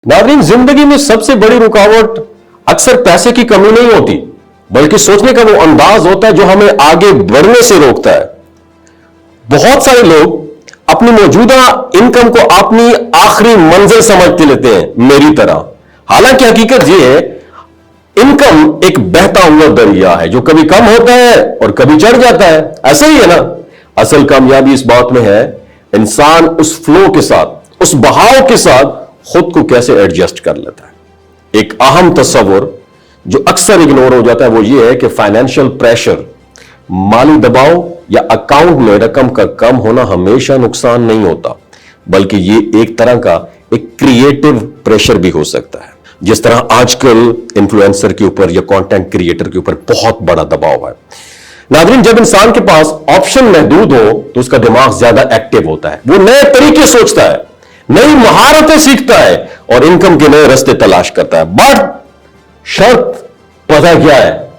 नाज़रीन, जिंदगी में सबसे बड़ी रुकावट अक्सर पैसे की कमी नहीं होती, बल्कि सोचने का वो अंदाज होता है जो हमें आगे बढ़ने से रोकता है। बहुत सारे लोग अपनी मौजूदा इनकम को अपनी आखिरी मंजिल समझते लेते हैं, मेरी तरह। हालांकि हकीकत यह है, इनकम एक बहता हुआ दरिया है जो कभी कम होता है और कभी चढ़ जाता है। ऐसा ही है ना। असल कामयाबी इस बात में है, इंसान उस फ्लो के साथ, उस बहाव के साथ खुद को कैसे एडजस्ट कर लेता है। एक अहम तस्वुर जो अक्सर इग्नोर हो जाता है वो ये है कि फाइनेंशियल प्रेशर, माली दबाव या अकाउंट में रकम का कम होना हमेशा नुकसान नहीं होता, बल्कि ये एक तरह का एक क्रिएटिव प्रेशर भी हो सकता है। जिस तरह आजकल इन्फ्लुएंसर के ऊपर या कंटेंट क्रिएटर के ऊपर बहुत बड़ा दबाव है। नाज़रीन, जब इंसान के पास ऑप्शन महदूद हो तो उसका दिमाग ज्यादा एक्टिव होता है, वो नए तरीके सोचता है, नई महारतें सीखता है और इनकम के नए रास्ते तलाश करता है। बट शर्त पता क्या है?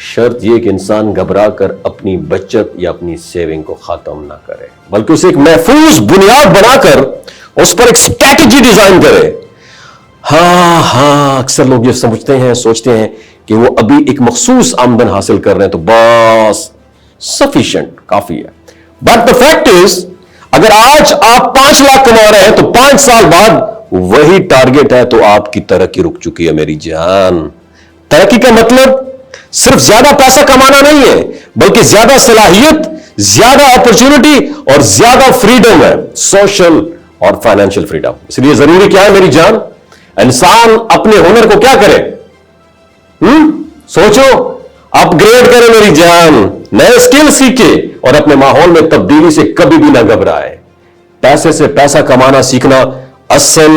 शर्त यह कि इंसान घबरा कर अपनी बचत या अपनी सेविंग को खत्म ना करे, बल्कि उसे एक महफूज बुनियाद बनाकर उस पर एक स्ट्रैटेजी डिजाइन करे। अक्सर लोग ये समझते हैं, सोचते हैं कि वो अभी एक मखसूस आमदन हासिल कर रहे हैं तो बस सफिशिएंट, काफी है। बट द फैक्ट इज, अगर आज आप 5 लाख कमा रहे हैं तो 5 साल बाद वही टारगेट है तो आपकी तरक्की रुक चुकी है मेरी जान। तरक्की का मतलब सिर्फ ज्यादा पैसा कमाना नहीं है, बल्कि ज्यादा सलाहियत, ज्यादा अपॉर्चुनिटी और ज्यादा फ्रीडम है, सोशल और फाइनेंशियल फ्रीडम। इसलिए जरूरी क्या है मेरी जान? इंसान अपने हुनर को क्या करे? सोचो, अपग्रेड करे मेरी जान, नए स्किल सीखे और अपने माहौल में तब्दीली से कभी भी ना घबराए। पैसे से पैसा कमाना सीखना असल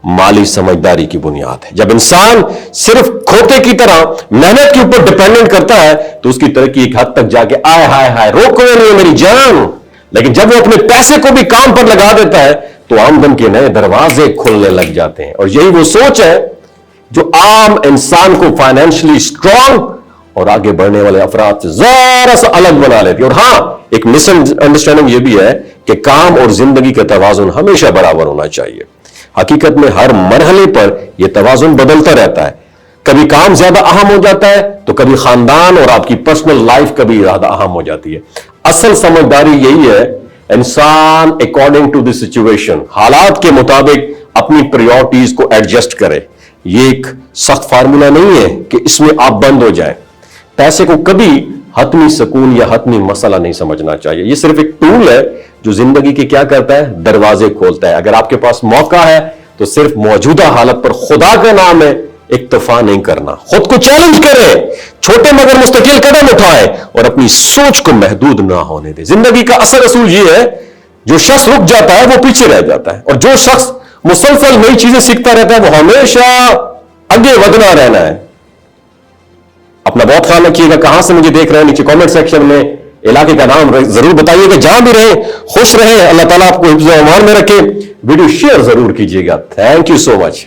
माली समझदारी की बुनियाद है। जब इंसान सिर्फ खोते की तरह मेहनत के ऊपर डिपेंडेंट करता है तो उसकी तरक्की एक हद तक जाके आय हाय हाय रोको नहीं है मेरी जान। लेकिन जब वो अपने पैसे को भी काम पर लगा देता है तो आमदन के नए दरवाजे खुलने लग जाते हैं। और यही वो सोच है जो आम इंसान को फाइनेंशियली स्ट्रांग और आगे बढ़ने वाले अफराद से जरा सा अलग बना लेती है। और एक मिसअंडरस्टैंडिंग यह भी है कि काम और जिंदगी का तवाजुन हमेशा बराबर होना चाहिए। हकीकत में हर मरहले पर यह तवाजुन बदलता रहता है। कभी काम ज्यादा अहम हो जाता है तो कभी खानदान और आपकी पर्सनल लाइफ कभी ज्यादा अहम हो जाती है। असल समझदारी यही है, इंसान अकॉर्डिंग टू द सिचुएशन, हालात के मुताबिक अपनी प्रायोरिटीज को एडजस्ट करे। ये एक सख्त फार्मूला नहीं है कि इसमें आप बंद हो जाए। पैसे को कभी हतमी सुकून या हतमी मसला नहीं समझना चाहिए। ये सिर्फ एक टूल है जो जिंदगी के क्या करता है, दरवाजे खोलता है। अगर आपके पास मौका है तो सिर्फ मौजूदा हालत पर खुदा का नाम है इक्तफा नहीं करना, खुद को चैलेंज करें, छोटे मगर मुस्तकिल कदम उठाए और अपनी सोच को महदूद ना होने दे। जिंदगी का असल असूल यह है, जो शख्स रुक जाता है वो पीछे रह जाता है और जो शख्स मुसलसल नई चीजें सीखता रहता है वो हमेशा आगे बढ़ना रहना है। अपना बहुत ख्याल रखिएगा। कहां से मुझे देख रहे हैं नीचे कमेंट सेक्शन में इलाके का नाम जरूर बताइएगा। जहां भी रहे खुश रहे, अल्लाह ताला आपको हिफ्ज़-ओ-अमान में रखे। वीडियो शेयर जरूर कीजिएगा। Thank you so much.